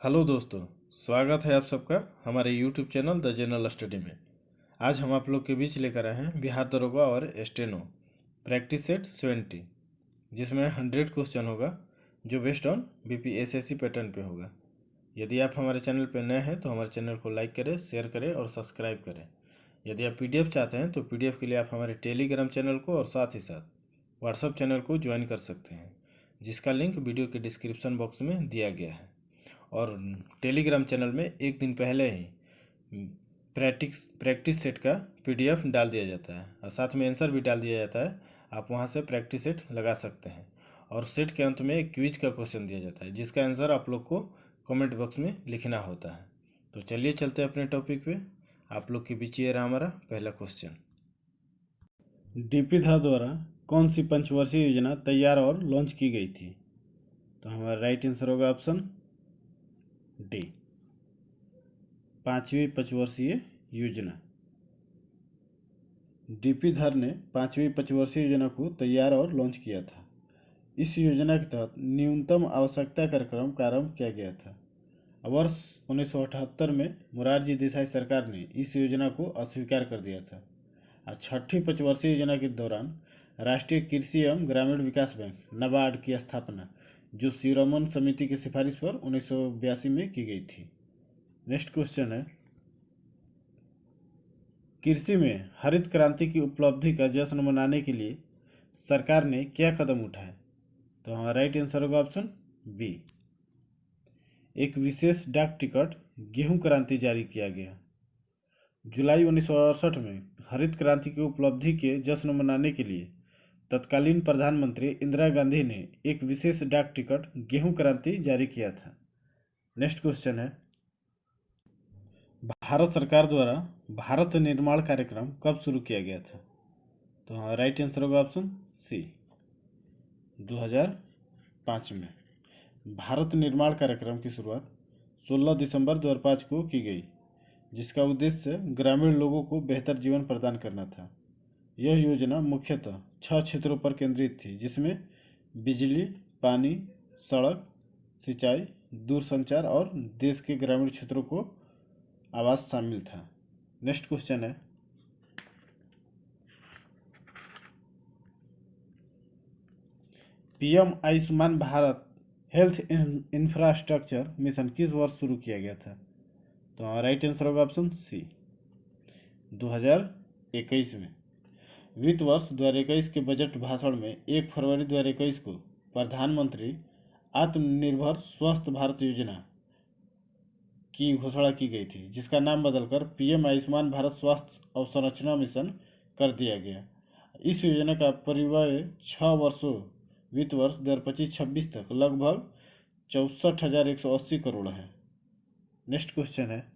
Hello दोस्तों, स्वागत है आप सबका हमारे YouTube channel the general study में। आज हम आप लोग के बीच लेकर आए हैं बिहार दरोगा और स्टेनो प्रैक्टिस सेट 70, जिसमें 100 क्वेश्चन होगा जो बेस्ड ऑन बीपीएसएससी पैटर्न पे होगा। यदि आप हमारे चैनल पर नए हैं तो हमारे चैनल को लाइक करें, शेयर करें और सब्सक्राइब करें। यदि आप पीडीएफ चाहते हैं तो पीडीएफ के लिए आप हमारे टेलीग्राम चैनल को और साथ ही साथ व्हाट्सएप चैनल को ज्वाइन कर सकते हैं, जिसका लिंक वीडियो के डिस्क्रिप्शन बॉक्स में दिया गया है। और टेलीग्राम चैनल में एक दिन पहले ही प्रैक्टिस सेट का पीडीएफ डाल दिया जाता है और साथ में आंसर भी डाल दिया जाता है। आप वहां से प्रैक्टिस सेट लगा सकते हैं और सेट के अंत में एक क्विज का क्वेश्चन दिया जाता है, जिसका आंसर आप लोग को कमेंट बॉक्स में लिखना होता है। तो चलिए चलते हैं अपने टॉपिक पे। आप लोग के बीच ये रहा हमारा पहला क्वेश्चन। डीपी धा द्वारा कौन सी पंचवर्षीय योजना तैयार और लॉन्च की गई थी? तो हमारा राइट आंसर होगा ऑप्शन डी, 5वीं पंचवर्षीय योजना। डीपी धर ने 5वीं पंचवर्षीय योजना को तैयार और लॉन्च किया था। इस योजना के तहत न्यूनतम आवश्यकता कार्यक्रम का आरंभ किया गया था। वर्ष 1978 में मोरारजी देसाई सरकार ने इस योजना को अस्वीकार कर दिया था। और 6ठी पंचवर्षीय योजना के दौरान राष्ट्रीय कृषि एवं ग्रामीण विकास बैंक नाबार्ड की स्थापना, जो शिरोमन समिति की सिफारिश पर 1982 में की गई थी। नेक्स्ट क्वेश्चन है, कृषि में हरित क्रांति की उपलब्धि का जश्न मनाने के लिए सरकार ने क्या कदम उठाए? तो हमारा राइट आंसर होगा ऑप्शन बी, एक विशेष डाक टिकट गेहूं क्रांति जारी किया गया। जुलाई 1968 में हरित क्रांति की उपलब्धि के जश्न मनाने के लिए तत्कालीन प्रधानमंत्री इंदिरा गांधी ने एक विशेष डाक टिकट गेहूं क्रांति जारी किया था। नेक्स्ट क्वेश्चन है, भारत सरकार द्वारा भारत निर्माण कार्यक्रम कब शुरू किया गया था? तो हमारा राइट आंसर होगा ऑप्शन सी, 2005 में। भारत निर्माण कार्यक्रम की शुरुआत 16 दिसंबर 2005 को की गई, जिसका उद्देश्य ग्रामीण लोगों को बेहतर जीवन प्रदान करना था। यह योजना मुख्यतः 6 क्षेत्रों पर केंद्रित थी, जिसमें बिजली, पानी, सड़क, सिंचाई, दूरसंचार और देश के ग्रामीण क्षेत्रों को आवास शामिल था। नेक्स्ट क्वेश्चन है, PM Ayushman Bharat health infrastructure mission किस वर्ष शुरू किया गया था? तो हमारा राइट आंसर होगा ऑप्शन सी, 2021 में। वित्त वर्ष 2021 के बजट भाषण में 1 फरवरी 2021 को प्रधानमंत्री आत्मनिर्भर स्वस्थ भारत योजना की घोषणा की गई थी, जिसका नाम बदलकर पीएम आयुष्मान भारत स्वास्थ्य अवसंरचना मिशन कर दिया गया। इस योजना का परिव्यय 6 वर्षों वित्त वर्ष 2025-26 तक लगभग 64,180 करोड़ है। नेक्स्ट क्वेश्चन है,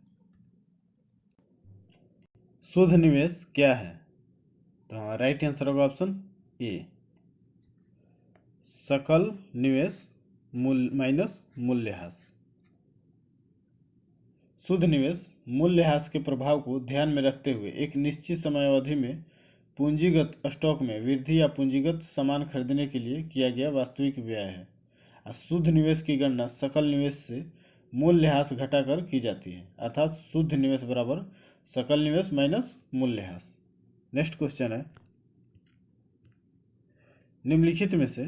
शुद्ध निवेश क्या है? तो हमारा राइट आंसर होगा ऑप्शन ए, सकल निवेश माइनस मूल्यह्रास। शुद्ध निवेश मूल्यह्रास के प्रभाव को ध्यान में रखते हुए एक निश्चित समयावधि में पूंजीगत स्टॉक में वृद्धि या पूंजीगत सामान खरीदने के लिए किया गया वास्तविक व्यय है। शुद्ध निवेश की गणना सकल निवेश से मूल्यह्रास घटाकर की जाती है, अर्थात शुद्ध निवेश बराबर सकल निवेश माइनस मूल्यह्रास। नेक्स्ट क्वेश्चन है, निम्नलिखित में से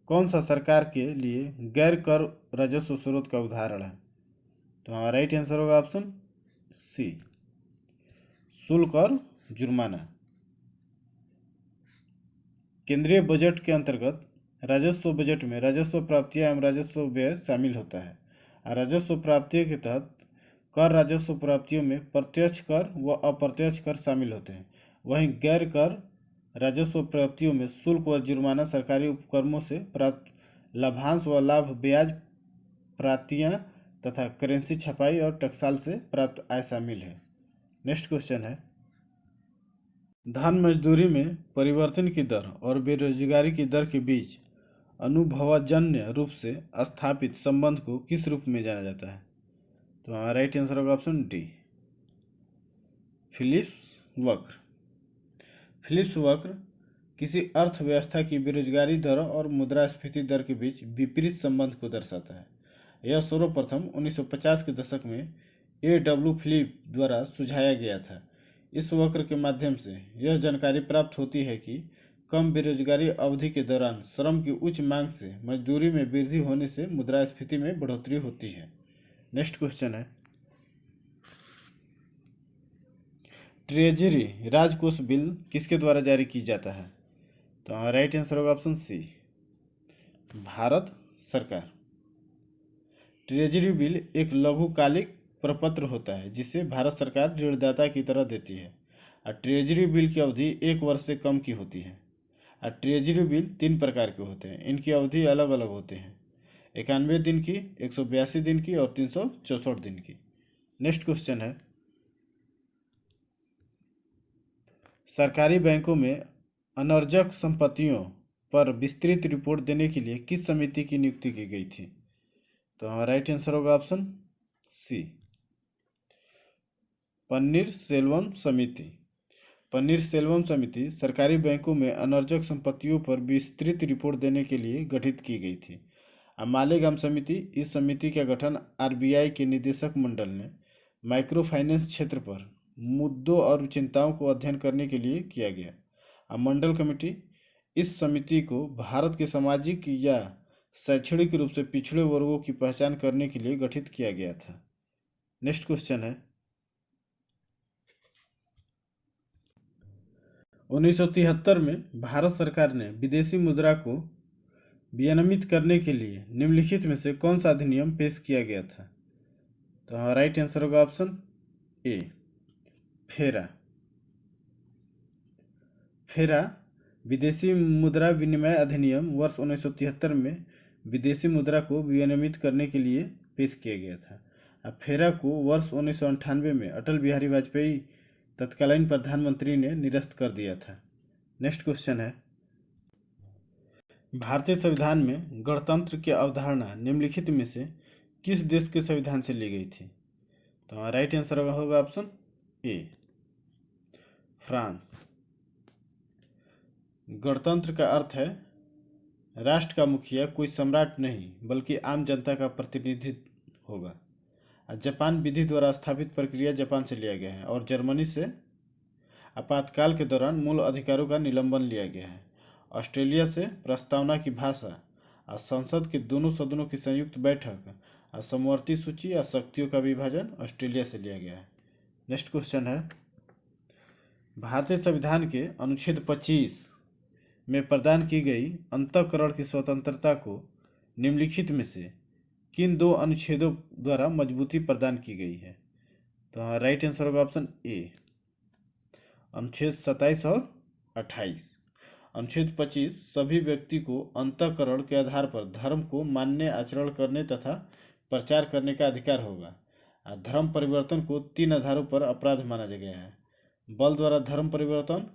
कौन सा सरकार के लिए गैर कर राजस्व स्रोत का उदाहरण है? तो हमारा राइट आंसर होगा ऑप्शन सी, शुल्क और जुर्माना। केंद्रीय बजट के अंतर्गत राजस्व बजट में राजस्व प्राप्तियां एवं राजस्व व्यय शामिल होता है। राजस्व प्राप्तियों के तहत कर राजस्व प्राप्तियों में प्रत्यक्ष कर व अप्रत्यक्ष कर शामिल होते हैं। वहीं गैर कर राजस्व प्राप्तियों में शुल्क व जुर्माना, सरकारी उपक्रमों से प्राप्त लाभांश व लाभ, ब्याज प्राप्तियां तथा करेंसी छपाई और टकसाल से प्राप्त आय शामिल है। नेक्स्ट क्वेश्चन है, धान मजदूरी में परिवर्तन की दर और बेरोजगारी की दर के बीच अनुभवजन्य रूप से स्थापित संबंध को किस रूप में जाना जाता है? तो हमारा राइट आंसर होगा ऑप्शन डी, फिलिप्स वक्र। फिलिप्स वक्र किसी अर्थव्यवस्था की बेरोजगारी दर और मुद्रास्फीति दर के बीच विपरीत संबंध को दर्शाता है। यह सर्वप्रथम 1950 के दशक में A.W. फिलिप द्वारा सुझाया गया था। इस वक्र के माध्यम से यह जानकारी प्राप्त होती है कि कम बेरोजगारी अवधि के दौरान श्रम की उच्च मांग से मजदूरी में वृद्धि होने से मुद्रास्फीति में बढ़ोतरी होती है। नेक्स्ट क्वेश्चन है, ट्रेजरी राजकोष बिल किसके द्वारा जारी की जाता है? तो राइट आंसर होगा ऑप्शन सी, भारत सरकार। ट्रेजरी बिल एक लघुकालिक प्रपत्र होता है जिसे भारत सरकार ऋणदाता की तरह देती है। और ट्रेजरी बिल की अवधि 1 वर्ष से कम की होती है। और ट्रेजरी बिल 3 प्रकार के होते हैं, इनकी अवधि अलग अलग होते हैं, 91 दिन की, 182 दिन की और 364 दिन की। नेक्स्ट क्वेश्चन है, सरकारी बैंकों में अनर्जक संपत्तियों पर विस्तृत रिपोर्ट देने के लिए किस समिति की नियुक्ति की गई थी? तो राइट आंसर होगा ऑप्शन सी, पन्नीर सेल्वम समिति। पन्नीर सेल्वम समिति सरकारी बैंकों में अनर्जक संपत्तियों पर विस्तृत रिपोर्ट देने के लिए गठित की गई थी। मालेगाम समिति, इस समिति का गठन आरबीआई के निदेशक मंडल ने माइक्रो फाइनेंस क्षेत्र पर मुद्दों और चिंताओं को अध्ययन करने के लिए किया गया। मंडल कमेटी, इस समिति को भारत के सामाजिक या शैक्षणिक रूप से पिछड़े वर्गों की पहचान करने के लिए गठित किया गया था। नेक्स्ट क्वेश्चन है, 1973 में भारत सरकार ने विदेशी मुद्रा को विनियमित करने के लिए निम्नलिखित में से कौन सा अधिनियम पेश किया गया था? तो राइट आंसर होगा ऑप्शन ए, फेरा। फेरा विदेशी मुद्रा विनिमय अधिनियम वर्ष 1973 में विदेशी मुद्रा को विनियमित करने के लिए पेश किया गया था। फेरा को वर्ष 1998 में अटल बिहारी वाजपेयी तत्कालीन प्रधानमंत्री ने निरस्त कर दिया था। नेक्स्ट क्वेश्चन है, भारतीय संविधान में गणतंत्र की अवधारणा निम्नलिखित में से किस देश के संविधान से ली गई थी? तो राइट आंसर होगा ऑप्शन ए, फ्रांस। गणतंत्र का अर्थ है राष्ट्र का मुखिया कोई सम्राट नहीं बल्कि आम जनता का प्रतिनिधित्व होगा। जापान विधि द्वारा स्थापित प्रक्रिया जापान से लिया गया है। और जर्मनी से आपातकाल के दौरान मूल अधिकारों का निलंबन लिया गया है। ऑस्ट्रेलिया से प्रस्तावना की भाषा और संसद के दोनों सदनों की संयुक्त बैठक और समवर्ती सूची या शक्तियों का विभाजन ऑस्ट्रेलिया से लिया गया है। नेक्स्ट क्वेश्चन है, भारतीय संविधान के अनुच्छेद 25 में प्रदान की गई अंतःकरण की स्वतंत्रता को निम्नलिखित में से किन 2 अनुच्छेदों द्वारा मजबूती प्रदान की गई है? तो राइट आंसर होगा ऑप्शन ए, अनुच्छेद 27 और 28। अनुच्छेद 25 सभी व्यक्ति को अंतःकरण के आधार पर धर्म को मानने, आचरण करने तथा प्रचार करने का अधिकार होगा। धर्म परिवर्तन को 3 आधारों पर अपराध माना गया है: बल द्वारा धर्म परिवर्तन,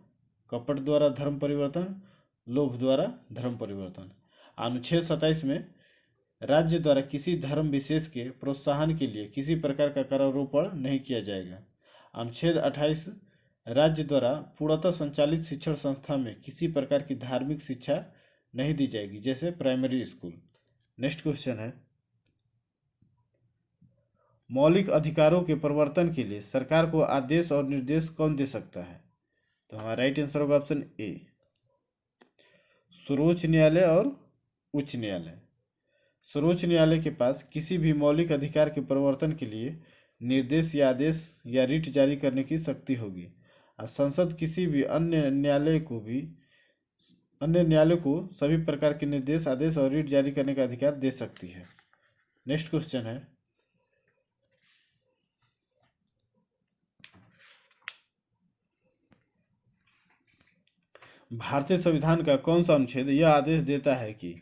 कपट द्वारा धर्म परिवर्तन, लोभ द्वारा धर्म परिवर्तन। अनुच्छेद 27 में राज्य द्वारा किसी धर्म विशेष के प्रोत्साहन के लिए किसी प्रकार का करारोपण नहीं किया जाएगा। अनुच्छेद 28 राज्य द्वारा पूर्णतः संचालित शिक्षण संस्था में किसी प्रकार की धार्मिक शिक्षा नहीं दी जाएगी, जैसे प्राइमरी स्कूल। नेक्स्ट क्वेश्चन है, मौलिक अधिकारों के प्रवर्तन के लिए सरकार को आदेश और निर्देश कौन दे सकता है? तो हमारा राइट आंसर होगा ऑप्शन ए, सर्वोच्च न्यायालय और उच्च न्यायालय। सर्वोच्च न्यायालय के पास किसी भी मौलिक अधिकार के प्रवर्तन के लिए निर्देश या आदेश या रिट जारी करने की शक्ति होगी। और संसद किसी भी अन्य न्यायालय को सभी प्रकार के निर्देश, आदेश और रिट जारी करने का अधिकार दे सकती है। नेक्स्ट क्वेश्चन है, भारतीय संविधान का कौन सा अनुच्छेद यह आदेश देता है कि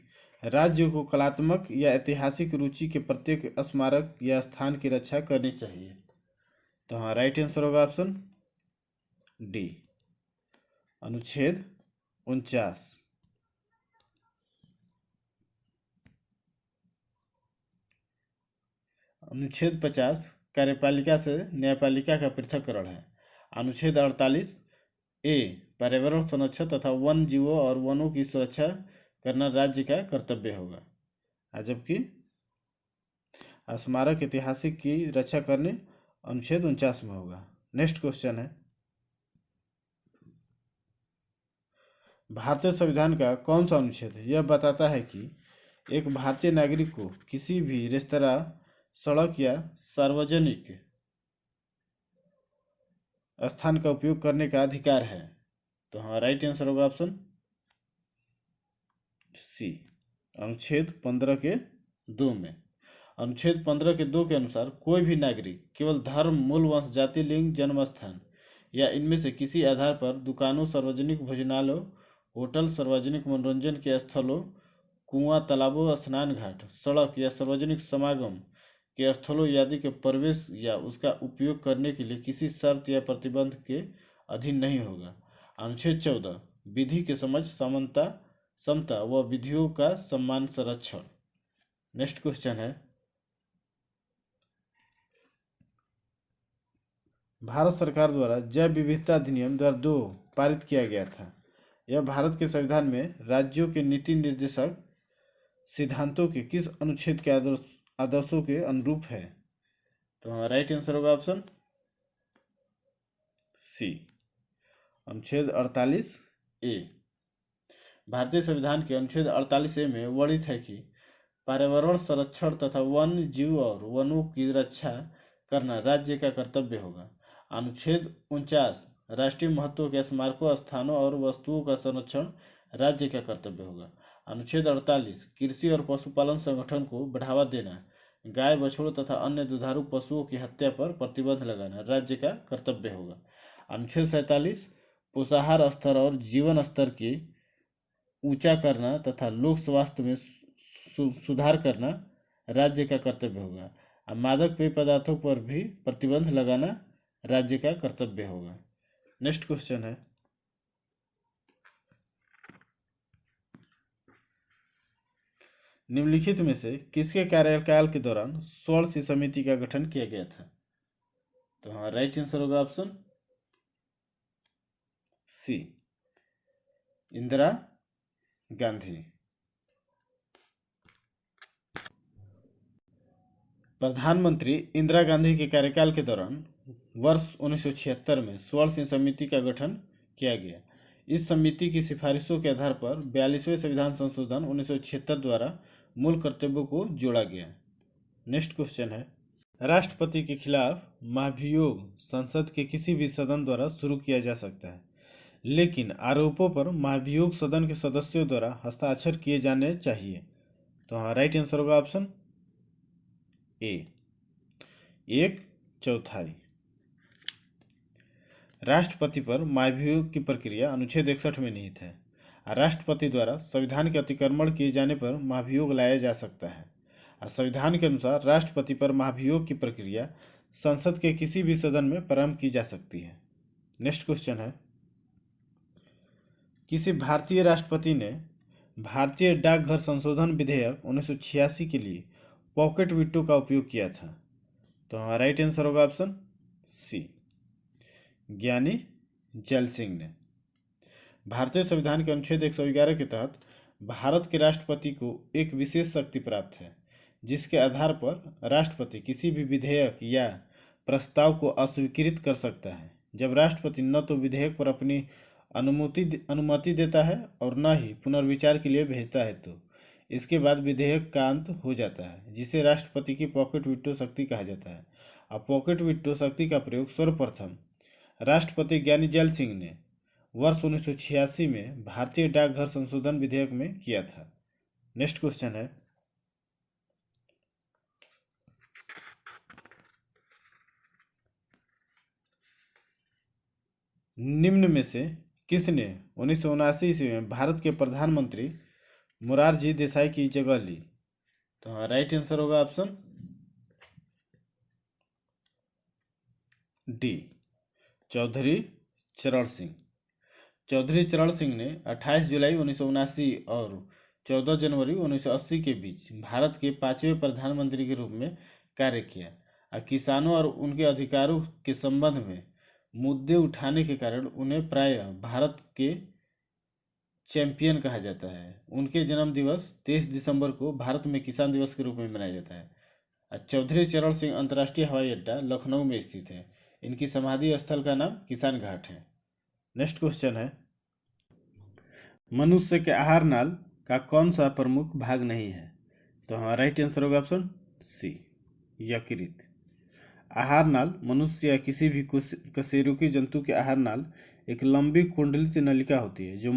राज्य को कलात्मक या ऐतिहासिक रुचि के प्रत्येक स्मारक या स्थान की रक्षा करनी चाहिए? तो हाँ, राइट आंसर होगा ऑप्शन डी, अनुच्छेद 49। अनुच्छेद 50 कार्यपालिका से न्यायपालिका का पृथक्करण है। अनुच्छेद 48 ए पर्यावरण संरक्षण तथा वन जीवों और वनों की सुरक्षा करना राज्य का कर्तव्य होगा। जबकि स्मारक ऐतिहासिक की रक्षा करने अनुच्छेद 49 में होगा। नेक्स्ट क्वेश्चन है, भारतीय संविधान का कौन सा अनुच्छेद यह बताता है कि एक भारतीय नागरिक को किसी भी रेस्तरां, सड़क या सार्वजनिक स्थान का उपयोग करने का अधिकार है? तो हाँ, राइट आंसर होगा ऑप्शन सी, अनुच्छेद 15 के 2 में। अनुच्छेद 15 के 2 के अनुसार कोई भी नागरिक केवल धर्म, मूल, वंश, जाति, लिंग, जन्म स्थान या इनमें से किसी आधार पर दुकानों, सार्वजनिक भोजनालयों, होटल, सार्वजनिक मनोरंजन के स्थलों, कुआं, तालाबों, स्नान घाट, सड़क या सार्वजनिक समागम के स्थलों आदि के प्रवेश या उसका उपयोग करने के लिए किसी शर्त या प्रतिबंध के अधीन नहीं होगा। अनुच्छेद 14 विधि के समझ, समानता, समता व विधियों का सम्मान, संरक्षण। नेक्स्ट क्वेश्चन है, भारत सरकार द्वारा जैव विविधता अधिनियम 2002 पारित किया गया था। यह भारत के संविधान में राज्यों के नीति निर्देशक सिद्धांतों के किस अनुच्छेद के आदर्शों के अनुरूप है? तो हमारा राइट आंसर होगा ऑप्शन सी, अनुच्छेद 48 ए। भारतीय संविधान के अनुच्छेद 48 ए में वर्णित है कि पर्यावरण संरक्षण तथा वन्य जीव और वनों की रक्षा करना राज्य का कर्तव्य होगा। अनुच्छेद 49 राष्ट्रीय महत्व के स्मारकों, स्थानों और वस्तुओं का संरक्षण राज्य का कर्तव्य होगा। अनुच्छेद 48 कृषि और पशुपालन संगठन को बढ़ावा देना, गाय, बछड़ों तथा अन्य दुधारू पशुओं की हत्या पर प्रतिबंध लगाना राज्य का कर्तव्य होगा। अनुच्छेद 47 पोषाहार स्तर और जीवन स्तर के ऊंचा करना तथा लोक स्वास्थ्य में सुधार करना राज्य का कर्तव्य होगा। मादक पेय पदार्थों पर भी प्रतिबंध लगाना राज्य का कर्तव्य होगा। नेक्स्ट क्वेश्चन है, निम्नलिखित में से किसके कार्यकाल के दौरान स्वर्ण सिंह समिति का गठन किया गया था? तो हाँ, राइट आंसर होगा ऑप्शन सी, इंदिरा गांधी। प्रधानमंत्री इंदिरा गांधी के कार्यकाल के दौरान वर्ष 1976 में स्वर्ण सिंह समिति का गठन किया गया। इस समिति की सिफारिशों के आधार पर 42वें संविधान संशोधन 1976 द्वारा मूल कर्तव्यों को जोड़ा गया। नेक्स्ट क्वेश्चन है, राष्ट्रपति के खिलाफ महाभियोग संसद के किसी भी सदन द्वारा शुरू किया जा सकता है, लेकिन आरोपों पर महाभियोग सदन के सदस्यों द्वारा हस्ताक्षर किए जाने चाहिए। तो हाँ, राइट आंसर होगा ऑप्शन ए, 1/4। राष्ट्रपति पर महाभियोग की प्रक्रिया अनुच्छेद 61 में निहित है। राष्ट्रपति द्वारा संविधान के अतिक्रमण किए जाने पर महाभियोग लाया जा सकता है। संविधान के अनुसार राष्ट्रपति पर महाभियोग की प्रक्रिया संसद के किसी भी सदन में प्रारंभ की जा सकती है। नेक्स्ट क्वेश्चन है, किसी भारतीय राष्ट्रपति ने भारतीय डाकघर संशोधन विधेयक 1986 के लिए पॉकेट वीटो का उपयोग किया था? तो हमारा राइट आंसर होगा ऑप्शन सी, ज्ञानी जैल सिंह ने। भारतीय संविधान के अनुच्छेद 111 के तहत भारत के राष्ट्रपति को एक विशेष शक्ति प्राप्त है, जिसके आधार पर राष्ट्रपति किसी भी विधेयक या प्रस्ताव को अस्वीकृत कर सकता है जब राष्ट्रपति न तो विधेयक पर अपनी अनुमति देता है और न ही पुनर्विचार के लिए भेजता है। तो इसके बाद विधेयक का अंत हो जाता है, जिसे राष्ट्रपति की पॉकेट वीटो शक्ति कहा जाता है। अब पॉकेट वीटो शक्ति का प्रयोग सर्वप्रथम राष्ट्रपति ज्ञानी जैल सिंह ने वर्ष 1986 में भारतीय डाकघर संशोधन विधेयक में किया था। नेक्स्ट क्वेश्चन है, निम्न में से किसने 1979 ईस्वी में भारत के प्रधानमंत्री मोरारजी देसाई की जगह ली? तो राइट आंसर होगा ऑप्शन डी, चौधरी चरण सिंह। चौधरी चरण सिंह ने 28 जुलाई 1979 और 14 जनवरी 1980 के बीच भारत के 5वें प्रधानमंत्री के रूप में कार्य किया। किसानों और उनके अधिकारों के संबंध में मुद्दे उठाने के कारण उन्हें प्रायः भारत के चैंपियन कहा जाता है। उनके जन्म दिवस 23 दिसंबर को भारत में किसान दिवस के रूप में मनाया जाता है। चौधरी चरण सिंह अंतर्राष्ट्रीय हवाई अड्डा लखनऊ में स्थित है। इनकी समाधि स्थल का नाम किसान घाट है। नेक्स्ट क्वेश्चन है, मनुष्य के आहार नाल का कौन सा प्रमुख भाग नहीं है? तो हमारा राइट आंसर होगा ऑप्शन सी, यकृत। आहार नाल मनुष्य या किसी भी कशेरुकी जंतु के आहार नाल एक लंबी कुंडलित नलिका होती है जो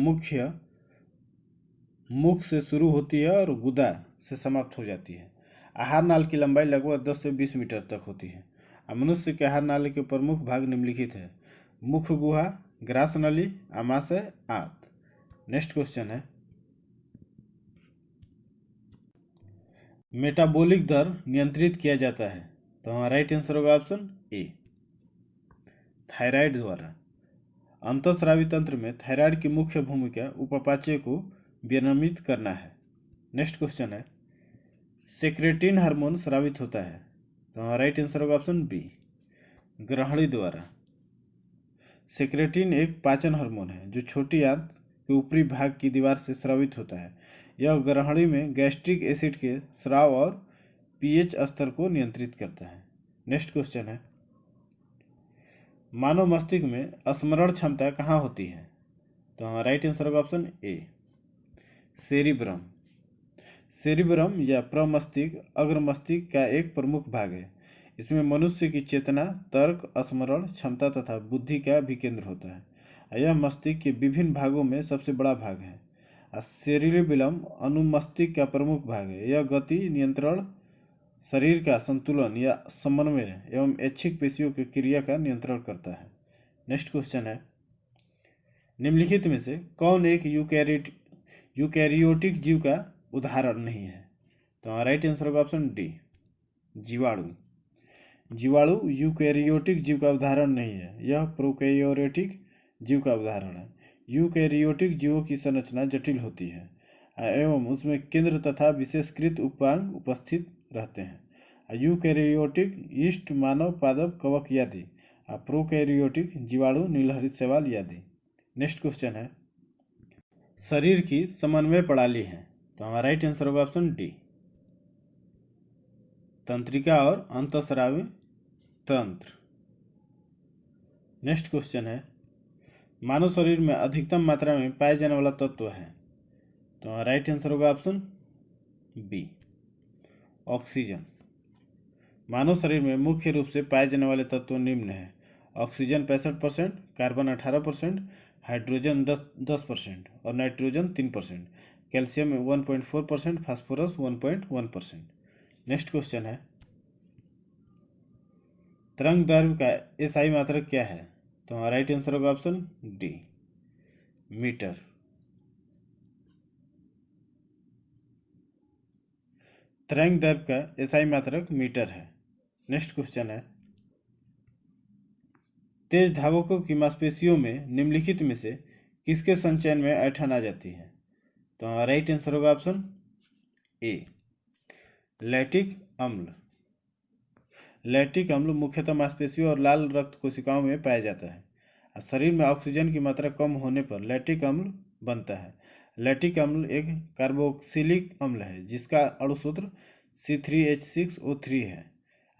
मुख से शुरू होती है और गुदा से समाप्त हो जाती है। आहार नाल की लंबाई लगभग 10 से 20 मीटर तक होती है। मनुष्य के आहार नाल के प्रमुख भाग निम्नलिखित है: मुख गुहा, ग्रास नली, आमाशय, आंत। नेक्स्ट क्वेश्चन है, मेटाबॉलिक दर नियंत्रित किया जाता है। तो हमारा राइट आंसर होगा ऑप्शन ए, थायराइड द्वारा। अंतःस्रावी तंत्र में थायराइड की मुख्य भूमिका उपापचय को विनियमित करना है। नेक्स्ट क्वेश्चन है, सेक्रेटिन हार्मोन स्रावित होता है। तो हमारा राइट आंसर होगा ऑप्शन बी, ग्रहणी द्वारा। सेक्रेटिन एक पाचन हार्मोन है जो छोटी आंत के ऊपरी भाग की दीवार से स्रावित होता है। यह ग्रहणी में गैस्ट्रिक एसिड के स्राव और पीएच स्तर को नियंत्रित करता है। नेक्स्ट क्वेश्चन है, मानव मस्तिष्क में स्मरण क्षमता कहाँ होती है? तो हमारा राइट आंसर होगा ऑप्शन ए, सेरिब्रम। सेरिब्रम या प्रमस्तिष्क अग्र मस्तिष्क का एक प्रमुख भाग है। इसमें मनुष्य की चेतना, तर्क, स्मरण क्षमता तथा बुद्धि का भी केंद्र होता है। यह मस्तिष्क के विभिन्न भागों में सबसे बड़ा भाग है। सेरिबेलम अनुमस्तिष्क का प्रमुख भाग है। यह गति नियंत्रण, शरीर का संतुलन या समन्वय एवं ऐच्छिक पेशियों की क्रिया का नियंत्रण करता है। नेक्स्ट क्वेश्चन है, निम्नलिखित में से कौन एक यूकैरियोटिक जीव का उदाहरण नहीं है? तो हमारा राइट आंसर होगा ऑप्शन डी, जीवाणु। जीवाणु यूकैरियोटिक जीव का उदाहरण नहीं है, यह प्रोकैरियोटिक जीव का उदाहरण है। यूकैरियोटिक जीवों की संरचना जटिल होती है एवं उसमें केंद्र तथा विशेषकृत उपांग उपस्थित रहते हैं। यूकैरियोटिक यीस्ट, मानव पादप, कवक आदि। प्रोकैरियोटिक जीवाणु, नीलहरित शैवाल आदि। नेक्स्ट क्वेश्चन है, शरीर की समन्वय प्रणाली है। तो हमारा राइट आंसर होगा ऑप्शन डी, तंत्रिका और अंतःस्रावी तंत्र। नेक्स्ट क्वेश्चन है, मानव शरीर में अधिकतम मात्रा में पाए जाने वाला तत्व है। तो हमारा राइट आंसर होगा ऑप्शन बी, ऑक्सीजन। मानव शरीर में मुख्य रूप से पाए जाने वाले तत्व निम्न है: ऑक्सीजन 65%, कार्बन 18%, हाइड्रोजन 10% और nitrogen 3%, calcium 1.4%, phosphorus 1.1%। Next question है, तरंग दैर्घ्य का एसआई मात्रक क्या है? तो हमारा राइट आंसर होगा ऑप्शन डी, मीटर। तरंग दैर्घ्य का एसआई मात्रक मीटर है। नेक्स्ट क्वेश्चन है, तेज धावकों की मांसपेशियों में निम्नलिखित में से किसके संचयन में ऐंठन आ जाती है? तो हमारा राइट आंसर होगा ऑप्शन ए, लैक्टिक अम्ल। लैक्टिक अम्ल मुख्यतः मांसपेशियों और लाल रक्त कोशिकाओं में पाया जाता है। शरीर में ऑक्सीजन की मात्रा कम होने पर लैक्टिक अम्ल बनता है। लैक्टिक अम्ल एक कार्बोक्सिलिक अम्ल है जिसका अणुसूत्र C3H6O3 है।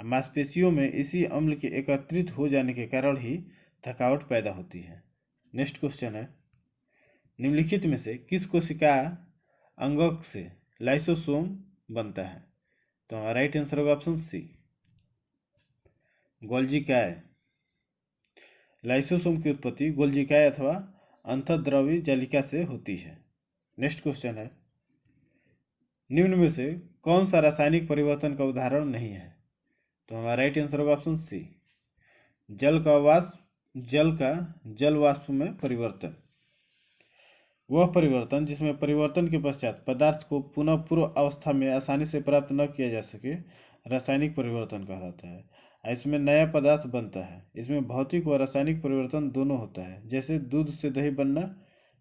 मांसपेशियों में इसी अम्ल के एकत्रित हो जाने के कारण ही थकावट पैदा होती है। नेक्स्ट क्वेश्चन है, निम्नलिखित में से किस कोशिका अंगक से लाइसोसोम बनता है? तो हमारा राइट आंसर होगा ऑप्शन सी, गोल्जिकाय। लाइसोसोम की उत्पत्ति गोल्जिकाय अथवा अंतःद्रवी जालिका से होती है। नेक्स्ट क्वेश्चन है, निम्न में से कौन सा रासायनिक परिवर्तन का उदाहरण नहीं है? तो हमारा राइट आंसर होगा ऑप्शन सी, जल का जल वाष्प में परिवर्तन। वह परिवर्तन जिसमें परिवर्तन के पश्चात पदार्थ को पुनः पूर्व अवस्था में आसानी से प्राप्त न किया जा सके रासायनिक परिवर्तन कहलाता है। इसमें नया पदार्थ बनता है। इसमें भौतिक व रासायनिक परिवर्तन दोनों होता है, जैसे दूध से दही बनना,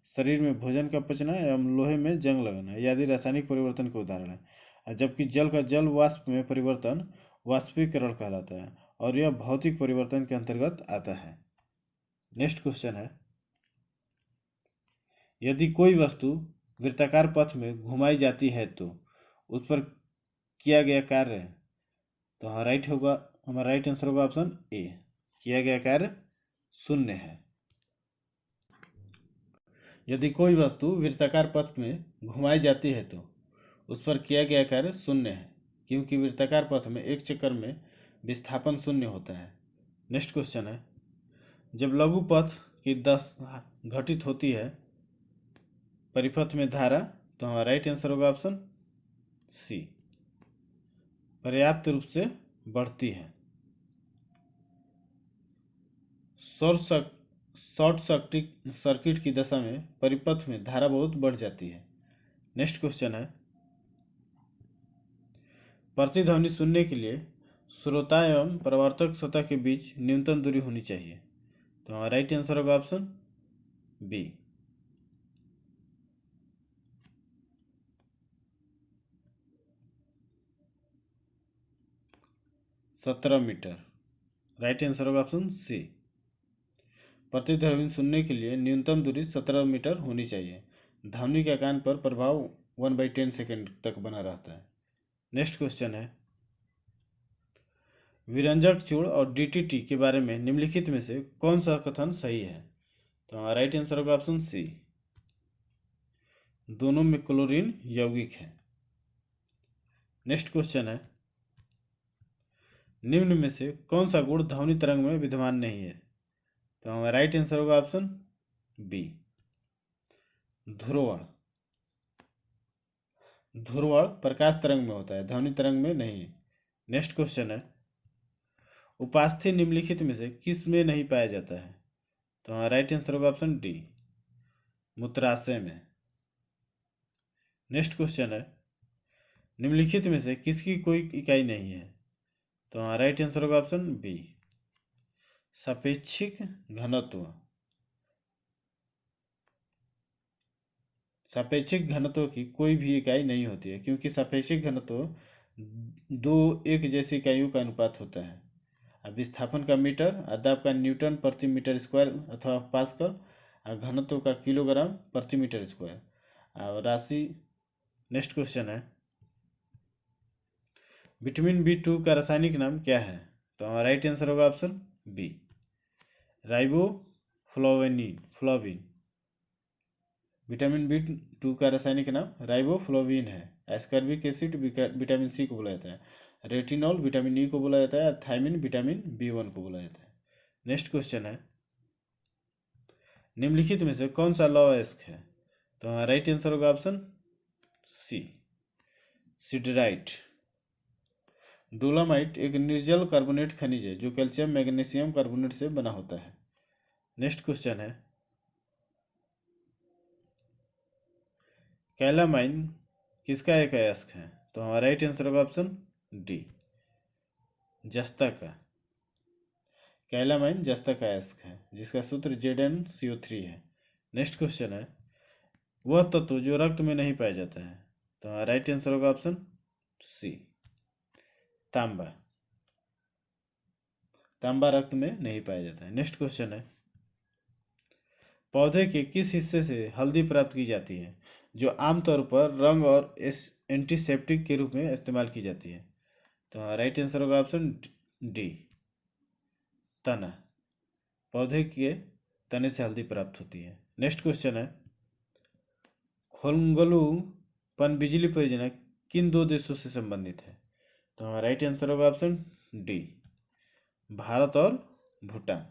शरीर में भोजन का पचना एवं लोहे में जंग लगना आदि रासायनिक परिवर्तन के उदाहरण है। जबकि जल का जल वाष्प में परिवर्तन वाष्पीकरण कहलाता है और यह भौतिक परिवर्तन के अंतर्गत आता है। नेक्स्ट क्वेश्चन है, यदि कोई वस्तु वृत्ताकार पथ में घुमाई जाती है तो उस पर किया गया कार्य तो हमारा राइट आंसर होगा ऑप्शन ए, किया गया कार्य शून्य है। यदि कोई वस्तु वृत्ताकार पथ में घुमाई जाती है तो उस पर किया गया कार्य शून्य है, क्योंकि वृत्ताकार पथ में एक चक्कर में विस्थापन शून्य होता है। नेक्स्ट क्वेश्चन है, जब लघु पथ की दशा घटित होती है परिपथ में धारा, तो हमारा राइट आंसर होगा ऑप्शन सी, पर्याप्त रूप से बढ़ती है। शॉर्ट सर्किट की दशा में परिपथ में धारा बहुत बढ़ जाती है। नेक्स्ट क्वेश्चन है, प्रतिध्वनि सुनने के लिए श्रोता एवं प्रवर्तक सतह के बीच न्यूनतम दूरी होनी चाहिए। तो हमारा राइट आंसर होगा option B, 17 metre. Right answer होगा ऑप्शन सी, प्रतिध्वनि सुनने के लिए न्यूनतम दूरी 17 मीटर होनी चाहिए। ध्वनि के कान पर प्रभाव 1/10 सेकेंड तक बना रहता है। नेक्स्ट क्वेश्चन है, विरंजक चूड़ और डीटीटी के बारे में निम्नलिखित में से कौन सा कथन सही है। तो हमारा राइट आंसर होगा ऑप्शन सी, दोनों में क्लोरीन यौगिक है। नेक्स्ट क्वेश्चन है, निम्न में से कौन सा गुण ध्वनि तरंग में विद्यमान नहीं है। तो हमारा राइट आंसर होगा ऑप्शन बी, ध्रुवण। ध्रुवण प्रकाश तरंग में होता है, ध्वनि तरंग में नहीं। नेक्स्ट क्वेश्चन है, उपास्थि निम्नलिखित में से किस में नहीं पाया जाता है। तो हमारा राइट आंसर होगा ऑप्शन डी, मूत्राशय में। नेक्स्ट क्वेश्चन है, निम्नलिखित में से किसकी कोई इकाई नहीं है। तो हमारा राइट आंसर होगा ऑप्शन बी, सापेक्षिक घनत्व। सापेक्षिक घनत्व की कोई भी इकाई नहीं होती है, क्योंकि सापेक्षिक घनत्व दो एक जैसी इकाइयों का अनुपात होता है। अब विस्थापन का मीटर, दाब का न्यूटन प्रति मीटर स्क्वायर अथवा पास्कल, और घनत्व का किलोग्राम प्रति मीटर स्क्वायर। और राशि। नेक्स्ट क्वेश्चन है, विटामिन B2 का रासायनिक नाम क्या है। तो हमारा राइट आंसर होगा option B, riboflavin. Vitamin B2 का रासायनिक नाम राइबोफ्लाविन है। एस्कॉर्बिक एसिड विटामिन सी को बोला जाता है, रेटिनॉल विटामिन ई को बोला जाता है, और थायमिन विटामिन B1 को बोला जाता है। नेक्स्ट क्वेश्चन है, निम्नलिखित में से कौन सा लौह अयस्क है। तो हमारा राइट आंसर होगा ऑप्शन सी, सिडराइट। डोलामाइट एक निर्जल कार्बोनेट खनिज है जो कैल्शियम मैग्नीशियम कार्बोनेट से बना होता है। नेक्स्ट क्वेश्चन है, कैलामाइन किसका एक अयस्क है। तो हमारा राइट आंसर होगा ऑप्शन डी, जस्ता का। कैलामाइन जस्ता का अयस्क है, जिसका सूत्र ZnCO3 है। नेक्स्ट क्वेश्चन है, वह तत्व जो रक्त में नहीं पाया जाता है। तो हमारा राइट आंसर होगा ऑप्शन सी, तांबा। तांबा रक्त में नहीं पाया जाता है। नेक्स्ट क्वेश्चन है, पौधे के किस हिस्से से हल्दी प्राप्त की जाती है जो आमतौर पर रंग और एंटीसेप्टिक के रूप में इस्तेमाल की जाती है। तो राइट आंसर होगा ऑप्शन डी, तना। पौधे के तने से हल्दी प्राप्त होती है। नेक्स्ट क्वेश्चन है, खोलंगलू पनबिजली परियोजना किन दो देशों से संबंधित है। तो हमारा राइट आंसर होगा ऑप्शन डी, भारत और भूटान।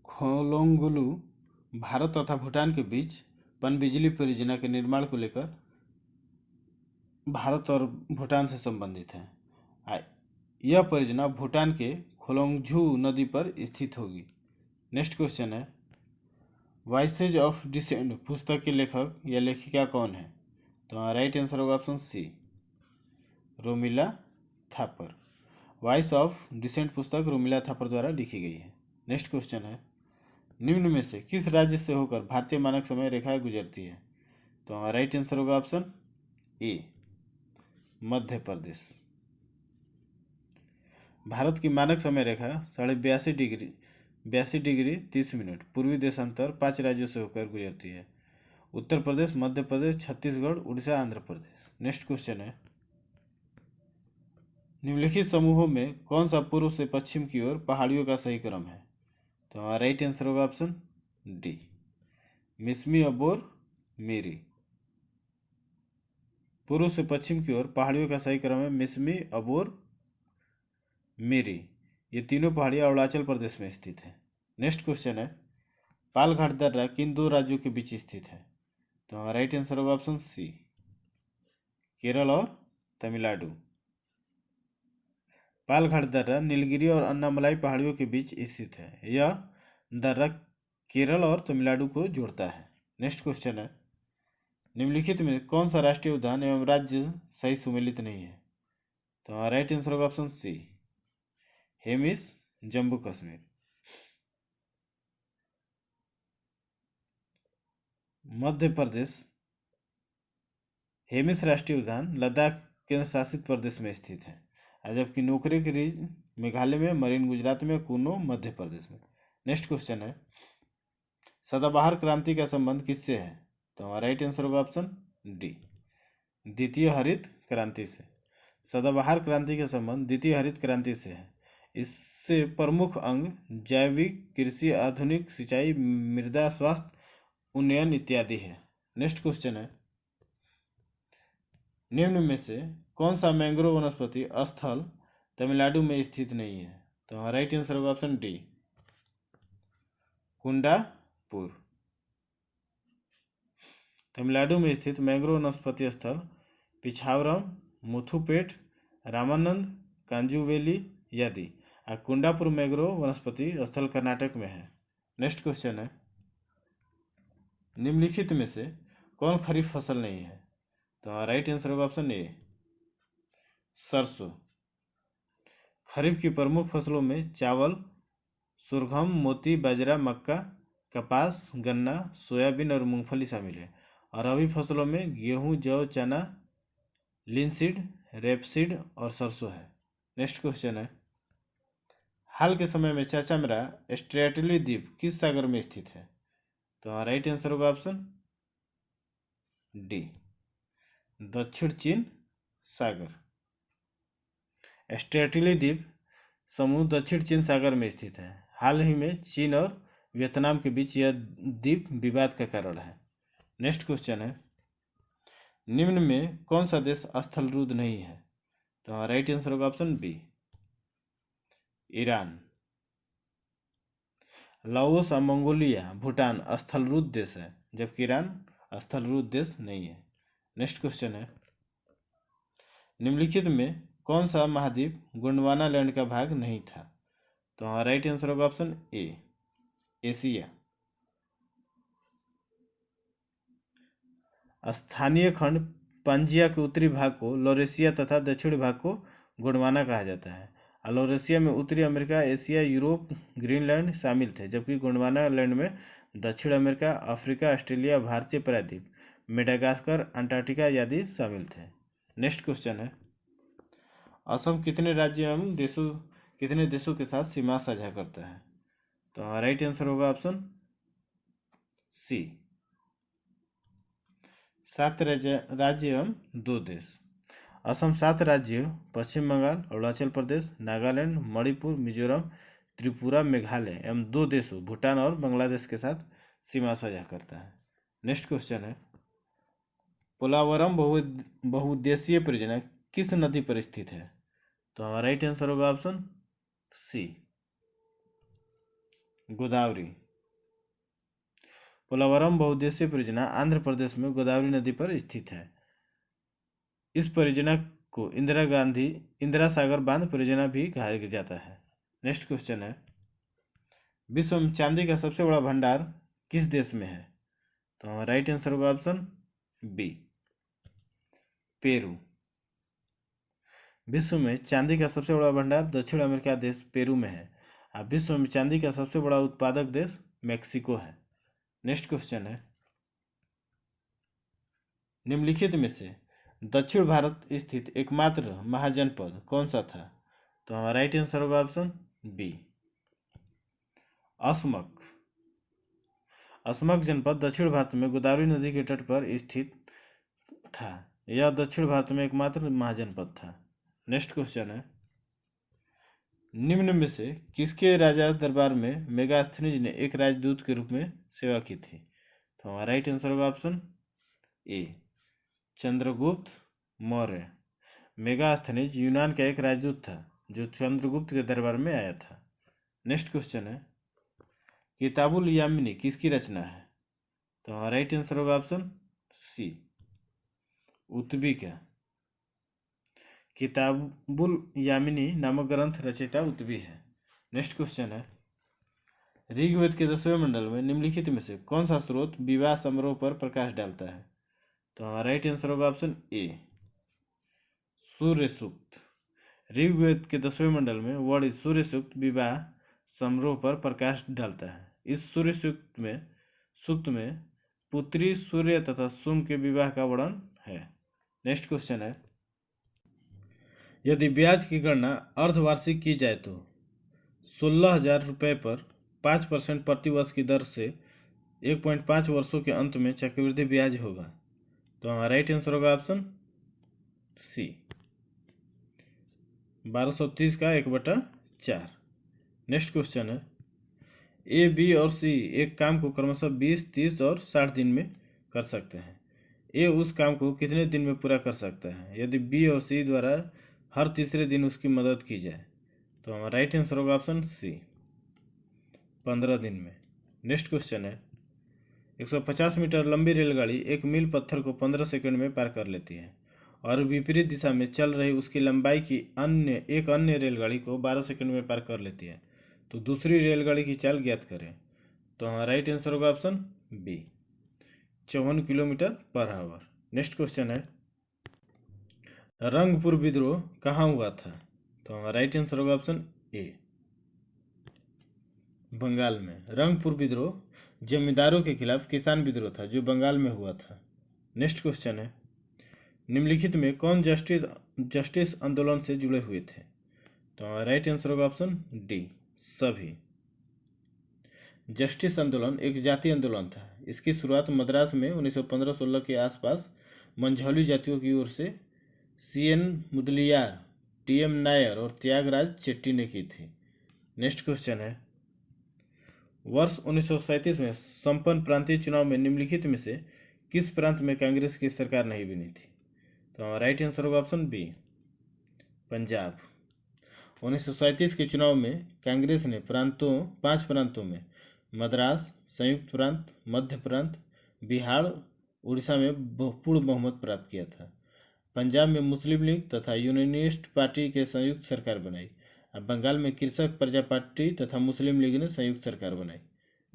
खोलंगलू भारत तथा भूटान के बीच पनबिजली परियोजना के निर्माण को लेकर भारत और भूटान से संबंधित है। यह परियोजना भूटान के खोलोंगझू नदी पर स्थित होगी। नेक्स्ट क्वेश्चन है, वॉइसेज ऑफ डिसेंट पुस्तक के लेखक या लेखिका कौन है। तो हमारा राइट आंसर होगा option C, Romila Thapar. Voice of dissent पुस्तक रोमिला थापर द्वारा लिखी गई है। नेक्स्ट क्वेश्चन है, निम्न में से किस राज्य से होकर भारतीय मानक समय रेखा गुजरती है। तो हमारा राइट आंसर होगा ऑप्शन ए, मध्य प्रदेश। भारत की मानक समय रेखा 82.30 डिग्री पूर्वी देशांतर 5 राज्यों से होकर गुजरती है। उत्तर प्रदेश, मध्य प्रदेश, छत्तीसगढ़, उड़ीसा, आंध्र प्रदेश। नेक्स्ट क्वेश्चन है, निम्नलिखित समूहों में कौन सा पूर्व से पश्चिम की ओर पहाड़ियों का सही क्रम है? तो हमारा राइट आंसर होगा ऑप्शन डी, मिसमी, अबोर, मीरी। पूर्व से पश्चिम की ओर पहाड़ियों का सही क्रम है मिसमी, अबोर, मीरी। ये तीनों पहाड़ियां अरुणाचल प्रदेश में स्थित है। नेक्स्ट क्वेश्चन है, पालघाट दर्रा किन दो राज्यों के बीच स्थित है? तो हमारा राइट आंसर होगा ऑप्शन सी, केरल और तमिलनाडु। पालघाट दर्रा नीलगिरी और अन्नामलाई पहाड़ियों के बीच स्थित है। यह दर्रा केरल और तमिलनाडु को जोड़ता है। नेक्स्ट क्वेश्चन है, निम्नलिखित में कौन सा राष्ट्रीय उद्यान एवं राज्य सही सुमेलित नहीं है? तो हमारा राइट आंसर होगा ऑप्शन सी, हेमिस, जम्मू कश्मीर। मध्य प्रदेश हेमिस राष्ट्रीय उद्यान लद्दाख केंद्र शासित प्रदेश में स्थित है, जबकि नोकरे की रिज मेघालय में, मरीन गुजरात में, कूनो मध्य प्रदेश में। नेक्स्ट क्वेश्चन है, सदाबहार क्रांति का संबंध किससे है? तो हमारा राइट आंसर होगा ऑप्शन डी, द्वितीय हरित क्रांति से। सदाबहार क्रांति का संबंध द्वितीय हरित क्रांति से है। इससे प्रमुख अंग जैविक कृषि, आधुनिक सिंचाई, मृदा स्वास्थ्य उन्नयन इत्यादि है। नेक्स्ट क्वेश्चन है, निम्न में से कौन सा मैंग्रोव वनस्पति स्थल तमिलनाडु में स्थित नहीं है? तो हमारा राइट आंसर होगा ऑप्शन डी, कुंडापुर। तमिलनाडु में स्थित मैंग्रोव वनस्पति स्थल पिछावरम, मुथुपेट, रामानंद, कांजुवेली आदि। कुंडापुर मैंग्रोव वनस्पति स्थल कर्नाटक में है। नेक्स्ट क्वेश्चन है, निम्नलिखित में से कौन खरीफ फसल नहीं है? तो राइट आंसर होगा ऑप्शन ए, सरसों। खरीफ की प्रमुख फसलों में चावल, सुरगम, मोती, बाजरा, मक्का, कपास, गन्ना, सोयाबीन और मूंगफली शामिल है। और रबी फसलों में गेहूं, जौ, चना, लिनसीड, रेपसीड और सरसों है। नेक्स्ट क्वेश्चन है, हाल के समय में चर्चा में रहा स्ट्रेटली द्वीप किस सागर में स्थित है? तो राइट आंसर होगा ऑप्शन डी, दक्षिण चीन सागर। स्ट्रेटली द्वीप समूह दक्षिण चीन सागर में स्थित है। हाल ही में चीन और वियतनाम के बीच यह द्वीप विवाद का कारण है। नेक्स्ट क्वेश्चन है, निम्न में कौन सा देश स्थल रुद्ध नहीं है? तो राइट आंसर होगा ऑप्शन बी, ईरान। लाओस और मंगोलिया, भूटान स्थल रुद्ध देश है, जबकि ईरान स्थल रुद्ध देश नहीं है। नेक्स्ट क्वेश्चन है, निम्नलिखित में कौन सा महाद्वीप गोंडवाना लैंड का भाग नहीं था? तो राइट आंसर होगा ऑप्शन ए, एशिया। स्थानीय खंड पांजिया के उत्तरी भाग को लॉरेशिया तथा दक्षिणी भाग को गोंडवाना कहा जाता है। लॉरेशिया में उत्तरी अमेरिका, एशिया, यूरोप, ग्रीनलैंड शामिल थे, जबकि गोंडवाना लैंड में दक्षिण अमेरिका, अफ्रीका, ऑस्ट्रेलिया, भारतीय प्रायद्वीप, मेडागास्कर, अंटार्कटिका आदि शामिल थे। नेक्स्ट क्वेश्चन है, असम कितने राज्य एवं कितने देशों के साथ सीमा साझा करता है? तो राइट आंसर होगा ऑप्शन सी, 7 राज्य एवं 2 देश। असम 7 राज्यों पश्चिम बंगाल, अरुणाचल प्रदेश, नागालैंड, मणिपुर, मिजोरम, त्रिपुरा, मेघालय एवं 2 देशों भूटान और बांग्लादेश के साथ सीमा साझा करता है। नेक्स्ट क्वेश्चन है, पोलावरम बहुउद्देशीय परियोजना किस नदी पर स्थित है? तो हमारा राइट आंसर होगा ऑप्शन सी, गोदावरी। पोलावरम बहुउद्देशीय परियोजना आंध्र प्रदेश में गोदावरी नदी पर स्थित है। इस परियोजना को इंदिरा सागर बांध परियोजना भी कहा जाता है। नेक्स्ट क्वेश्चन है, विश्व में चांदी का सबसे बड़ा भंडार किस देश में है? तो राइट आंसर होगा ऑप्शन बी, पेरू। विश्व में चांदी का सबसे बड़ा भंडार दक्षिण अमेरिका देश पेरू में है। विश्व में चांदी का सबसे बड़ा उत्पादक देश मेक्सिको है। नेक्स्ट क्वेश्चन है, निम्नलिखित में से दक्षिण भारत स्थित एकमात्र महाजनपद कौन सा था? तो हमारा राइट आंसर होगा ऑप्शन बी, असमक। अस्मक जनपद दक्षिण भारत में गोदावरी नदी के तट पर स्थित था। यह दक्षिण भारत में एकमात्र महाजनपद था। नेक्स्ट क्वेश्चन है, निम्न में से किसके राजा दरबार में मेगास्थनीज ने एक राजदूत के रूप में सेवा की थी? तो हमारा राइट आंसर होगा ऑप्शन ए, चंद्रगुप्त मौर्य। मेगास्थनीज यूनान का एक राजदूत था जो चंद्रगुप्त के दरबार में आया था। नेक्स्ट क्वेश्चन है, किताबुल यामिनी किसकी रचना है? तो हमारा राइट आंसर होगा ऑप्शन सी, उत्बी का। किताबुल यामिनी नामक ग्रंथ रचयिता उत्बी है। नेक्स्ट क्वेश्चन है, ऋग्वेद के 10वें मंडल में निम्नलिखित में से कौन सा स्रोत विवाह समारोह पर प्रकाश डालता है? तो हमारा राइट आंसर होगा ऑप्शन ए, सूर्य सूक्त। ऋग्वेद के 10वें मंडल में वर्णित सूर्य सूक्त विवाह समारोह पर प्रकाश डालता है। इस सूर्य सूक्त में पुत्री सूर्य तथा सोम के विवाह का वर्णन है। नेक्स्ट क्वेश्चन है, यदि ब्याज की गणना अर्धवार्षिक की जाए तो 16,000 रुपये पर 5% प्रतिवर्ष की दर से 1.5 वर्षों के अंत में चक्रवृद्धि ब्याज होगा। तो हमारा राइट आंसर होगा ऑप्शन सी, 1230 का 1/4। नेक्स्ट क्वेश्चन है, ए, बी और सी एक काम को क्रमशः 20, 30 और 60 दिन में कर सकते हैं। ए उस काम को कितने दिन में पूरा कर सकता है यदि बी और सी द्वारा हर तीसरे दिन उसकी मदद की जाए? तो हमारा राइट आंसर होगा ऑप्शन सी, 15 दिन में। नेक्स्ट क्वेश्चन है, 150 मीटर लंबी रेलगाड़ी एक मील पत्थर को 15 सेकंड में पार कर लेती है और विपरीत दिशा में चल रही उसकी लंबाई की एक अन्य रेलगाड़ी को 12 सेकंड में पार कर लेती है। तो दूसरी रेलगाड़ी की चाल ज्ञात करें। तो हमारा राइट आंसर होगा option B, 54 kilometre per hour. Next question है, रंगपुर विद्रोह कहाँ हुआ था? तो हमारा राइट आंसर होगा ऑप्शन ए, बंगाल में। रंगपुर विद्रोह जमींदारों के खिलाफ किसान विद्रोह था जो बंगाल में हुआ था। नेक्स्ट क्वेश्चन है, निम्नलिखित में कौन जस्टिस आंदोलन से जुड़े हुए थे? तो हमारा राइट आंसर होगा ऑप्शन डी, सभी। जस्टिस आंदोलन एक जातीय आंदोलन था। इसकी शुरुआत मद्रास में 1915-16 के आसपास मंझौली जातियों की ओर से CN मुदलियार, TM नायर और त्यागराज चेट्टी ने की थी। नेक्स्ट क्वेश्चन है, वर्ष 1937 में संपन्न प्रांतीय चुनाव में निम्नलिखित में से किस प्रांत में कांग्रेस की सरकार नहीं बनी थी? तो हमारा राइट आंसर होगा ऑप्शन बी, पंजाब। 1937 के चुनाव में कांग्रेस ने 5 प्रांतों में मद्रास, संयुक्त प्रांत, मध्य प्रांत, बिहार, उड़ीसा में पूर्ण बहुमत प्राप्त किया था। पंजाब में मुस्लिम लीग तथा यूनियनिस्ट पार्टी के संयुक्त सरकार बनाई। अब बंगाल में कृषक प्रजा पार्टी तथा मुस्लिम लीग ने संयुक्त सरकार बनाई।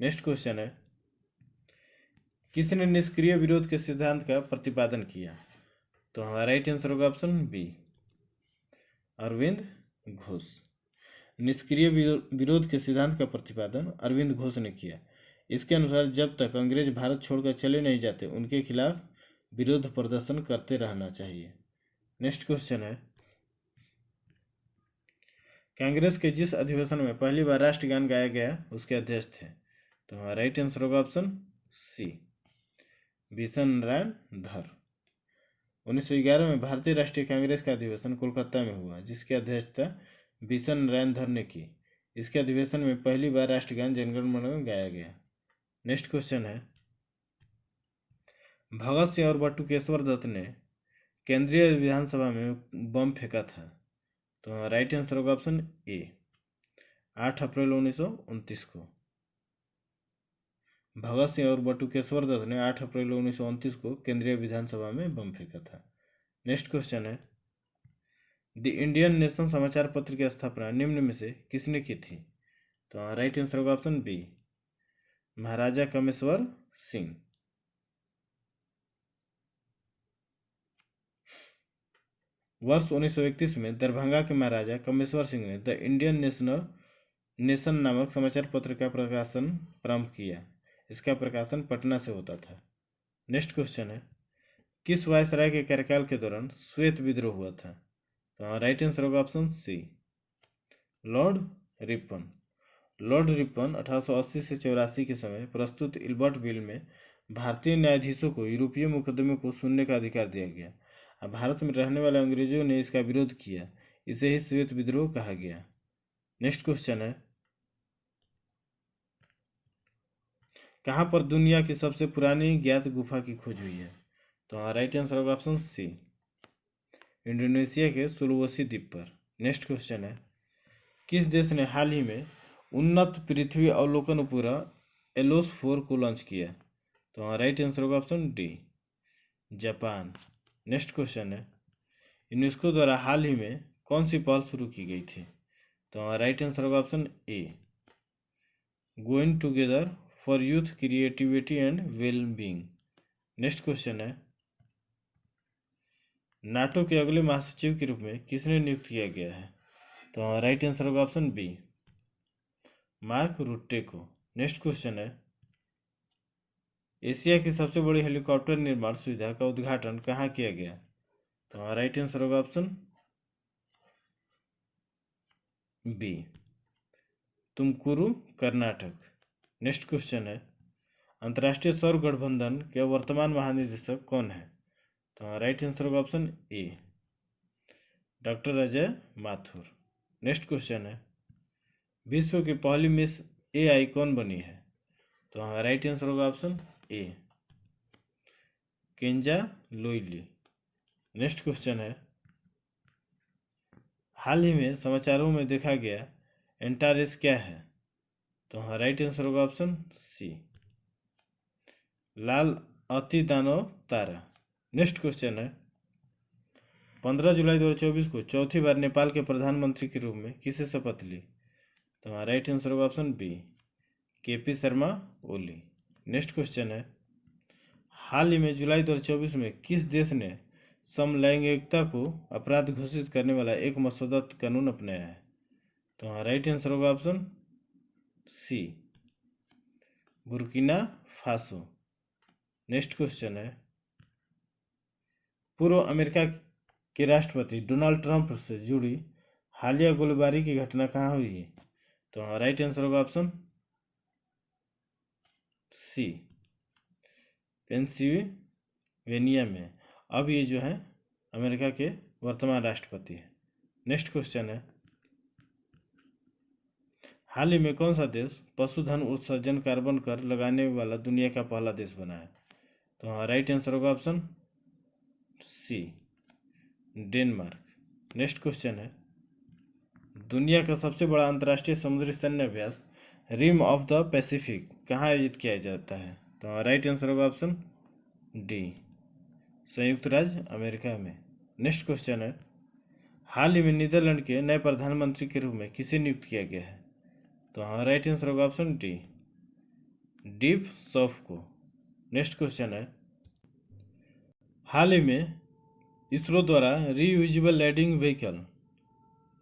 नेक्स्ट क्वेश्चन है, किसने निष्क्रिय विरोध के सिद्धांत का प्रतिपादन किया? तो हमारा राइट आंसर होगा ऑप्शन बी, अरविंद घोष। निष्क्रिय विरोध के सिद्धांत का प्रतिपादन अरविंद घोष ने किया। इसके अनुसार जब तक अंग्रेज भारत छोड़कर चले नहीं जाते उनके खिलाफ विरोध प्रदर्शन करते रहना चाहिए। नेक्स्ट क्वेश्चन है, कांग्रेस के जिस अधिवेशन में पहली बार राष्ट्रगान गाया गया उसके अध्यक्ष थे? तो हमारा राइट आंसर होगा ऑप्शन सी, बिशन नारायण धर। 1911 में भारतीय राष्ट्रीय कांग्रेस का अधिवेशन कोलकाता में हुआ जिसकी अध्यक्षता बिशन नारायण धर ने की। इसके अधिवेशन में पहली बार राष्ट्रगान जनगण मन गाया गया। नेक्स्ट क्वेश्चन है, भगत सिंह और बटुकेश्वर दत्त ने केंद्रीय विधानसभा में बम फेंका था। तो राइट आंसर होगा ऑप्शन ए, 8 अप्रैल 1929 को। भगत सिंह और बटुकेश्वर दत्त ने 8 अप्रैल 1929 को केंद्रीय विधानसभा में बम फेंका था। नेक्स्ट क्वेश्चन है, द इंडियन नेशन समाचार पत्र की स्थापना निम्न में से किसने की थी? तो राइट आंसर होगा ऑप्शन बी, महाराजा कामेश्वर सिंह। वर्ष 1931 में दरभंगा के महाराजा कामेश्वर सिंह ने द इंडियन नेशन नामक समाचार पत्र का प्रकाशन प्रारंभ किया। इसका प्रकाशन पटना से होता था। नेक्स्ट क्वेश्चन है, किस वायसराय के कार्यकाल के दौरान श्वेत विद्रोह हुआ था? तो राइट आंसर होगा option C, Lord Ripon. Lord Ripon 1880 से 84 के समय प्रस्तुत इल्बर्ट बिल में भारतीय न्यायाधीशों को यूरोपीय मुकदमे को सुनने का अधिकार दिया गया। अब भारत में रहने वाले अंग्रेजों ने इसका विरोध किया। इसे ही श्वेत विद्रोह कहा गया। नेक्स्ट क्वेश्चन है, कहाँ पर दुनिया की सबसे पुरानी ज्ञात गुफा की खोज हुई है? तो राइट आंसर होगा ऑप्शन सी, इंडोनेशिया के सुलवेसी द्वीप पर। नेक्स्ट क्वेश्चन है, किस देश ने हाल ही में उन्नत पृथ्वी अवलोकन उपग्रह एलोस 4 को लॉन्च किया? तो राइट आंसर होगा option D, Japan. Next question है, यूनेस्को द्वारा हाल ही में कौन सी पहल शुरू की गई थी? तो राइट आंसर होगा option A, going together for youth creativity and well being. Next question है, नाटो के अगले महासचिव के रूप में किसने नियुक्त किया गया है? तो राइट आंसर होगा ऑप्शन बी, मार्क रुट्टे को। नेक्स्ट क्वेश्चन है, एशिया की सबसे बड़ी हेलीकॉप्टर निर्माण सुविधा का उद्घाटन कहाँ किया गया? तो राइट आंसर होगा option B, Tumakuru, Karnataka. Next question है, अंतर्राष्ट्रीय सौर गठबंधन के वर्तमान महानिदेशक कौन है? तो राइट आंसर होगा ऑप्शन ए, doctor Ajay Mathur. Next question है, विश्व की पहली मिस एआई कौन बनी है? तो राइट आंसर होगा ऑप्शन ए, केंजा लोइली। नेक्स्ट क्वेश्चन है, हाल ही में समाचारों में देखा गया एंटारेस क्या है? तो राइट आंसर होगा ऑप्शन सी, लाल अति दानव तारा। नेक्स्ट क्वेश्चन है, 15 जुलाई 2024 को चौथी बार नेपाल के प्रधानमंत्री के रूप में किसे शपथ ली? तो राइट आंसर होगा option B, KP Sharma Oli. Next question है, हाल ही में जुलाई 2024 में किस देश ने समलैंगिकता को अपराध घोषित करने वाला एक मसौदा कानून अपनाया है? तो राइट आंसर होगा option C, Burkina Faso. Next question है, पूर्व अमेरिका के राष्ट्रपति डोनाल्ड ट्रंप से जुड़ी हालिया गोलीबारी की घटना कहाँ हुई है? तो राइट आंसर होगा ऑप्शन सी, पेंसिल्वेनिया में। अब ये जो है अमेरिका के वर्तमान राष्ट्रपति है। नेक्स्ट क्वेश्चन है, हाल ही में कौन सा देश पशुधन उत्सर्जन कार्बन कर लगाने वाला दुनिया का पहला देश बना है? तो राइट आंसर होगा option C, Denmark. Next question है, दुनिया का सबसे बड़ा अंतर्राष्ट्रीय समुद्री सैन्य अभ्यास रिम ऑफ द पैसिफिक कहाँ आयोजित किया जाता है? तो राइट आंसर होगा ऑप्शन डी, संयुक्त राज्य अमेरिका में। नेक्स्ट क्वेश्चन है, हाल ही में नीदरलैंड के नए प्रधानमंत्री के रूप में किसे नियुक्त किया गया है? तो राइट आंसर होगा ऑप्शन डी, डीप सॉफ को। नेक्स्ट क्वेश्चन है, हाल ही में इसरो द्वारा रीयूजेबल लैंडिंग व्हीकल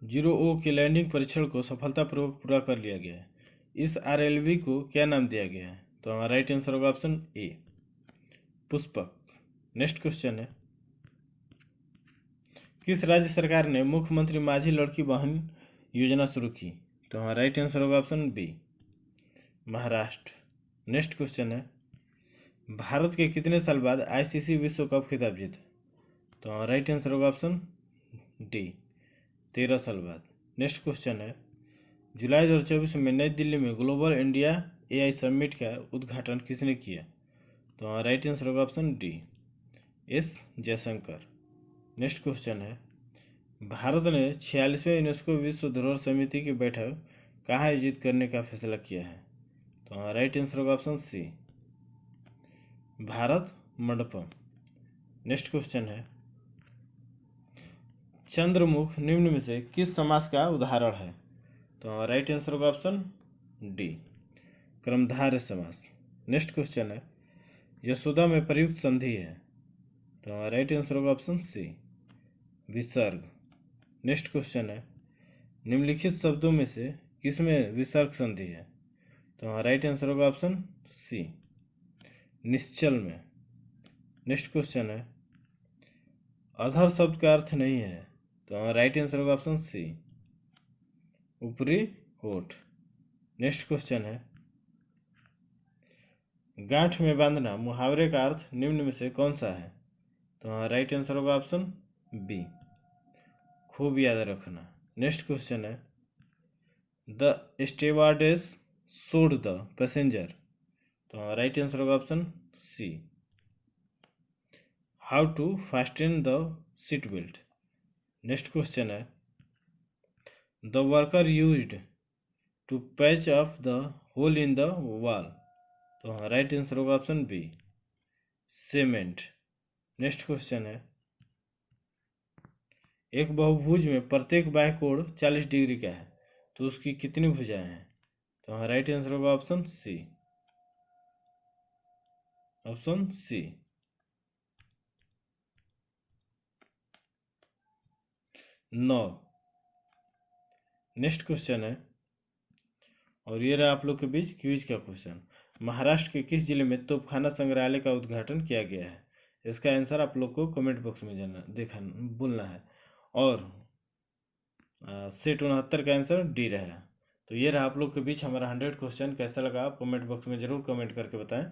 0O के लैंडिंग परीक्षण को सफलतापूर्वक पूरा कर लिया गया है। इस RLV को क्या नाम दिया गया है? तो राइट आंसर होगा ऑप्शन ए, पुष्पक। नेक्स्ट क्वेश्चन है, किस राज्य सरकार ने मुख्यमंत्री माझी लड़की बहन योजना शुरू की? तो राइट आंसर होगा option B, Maharashtra. Next question है, भारत के कितने साल बाद ICC विश्व कप खिताब जीता? तो राइट आंसर होगा ऑप्शन डी, 13 साल बाद। नेक्स्ट क्वेश्चन है, जुलाई 2024 में नई दिल्ली में ग्लोबल इंडिया AI समिट का उद्घाटन किसने किया? तो राइट आंसर होगा option D, S Jaishankar. Next question है, भारत ने 46वें यूनेस्को विश्व धरोहर समिति की बैठक कहाँ आयोजित करने का फैसला किया है? तो राइट आंसर होगा option C, Bharat Mandapam. Next question है, चंद्रमुख निम्न में से किस समास का उदाहरण है? तो राइट आंसर होगा ऑप्शन डी, कर्मधारय समास। नेक्स्ट क्वेश्चन है, यशोदा में प्रयुक्त संधि है? तो राइट आंसर होगा ऑप्शन सी, विसर्ग। नेक्स्ट क्वेश्चन है, निम्नलिखित शब्दों में से किसमें विसर्ग संधि है? तो राइट आंसर होगा ऑप्शन सी, निश्चल में। नेक्स्ट क्वेश्चन है, अधर शब्द का अर्थ नहीं है? तो राइट आंसर होगा ऑप्शन सी, ऊपरी होठ। नेक्स्ट क्वेश्चन है, गांठ में बांधना मुहावरे का अर्थ निम्न में से कौन सा है? तो राइट आंसर होगा ऑप्शन बी, खूब याद रखना। नेक्स्ट क्वेश्चन है, the stewardess showed the passenger. तो राइट आंसर होगा option C, how to fasten the seat belt. Next question है, the worker used to patch off the hole in the wall. तो right answer होगा option B, cement. Next question है, एक बहुभुज में प्रत्येक बाह्य कोण 40 डिग्री का है, तो उसकी कितनी भुजाएं हैं? तो राइट आंसर होगा ऑप्शन सी, ऑप्शन सी। नौ। नेक्स्ट क्वेश्चन है, और ये रहा आप लोग के बीच क्विज का क्वेश्चन, महाराष्ट्र के किस जिले में तोपखाना संग्रहालय का उद्घाटन किया गया है? इसका आंसर आप लोग को कमेंट बॉक्स में बोलना है। और सेट 69 का आंसर डी रहा। तो ये रहा आप लोग के बीच हमारा 100 क्वेश्चन। कैसा लगा आप कमेंट बॉक्स में ज़रूर कमेंट करके बताएं,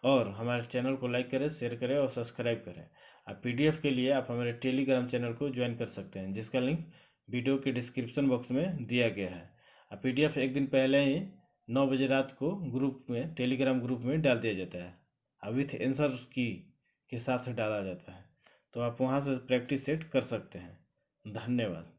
और हमारे चैनल को लाइक करें, शेयर करें और सब्सक्राइब करें। आप पीडीएफ के लिए आप हमारे टेलीग्राम चैनल को ज्वाइन कर सकते हैं, जिसका लिंक वीडियो के डिस्क्रिप्शन बॉक्स में दिया गया है। आप पीडीएफ एक दिन पहले ही 9 बजे रात को ग्रुप में, टेलीग्राम ग्रुप में डाल दिया जाता है, विथ आंसर की के साथ डाला जाता है, तो आप वहाँ से प्रैक्टिस सेट कर सकते हैं। धन्यवाद।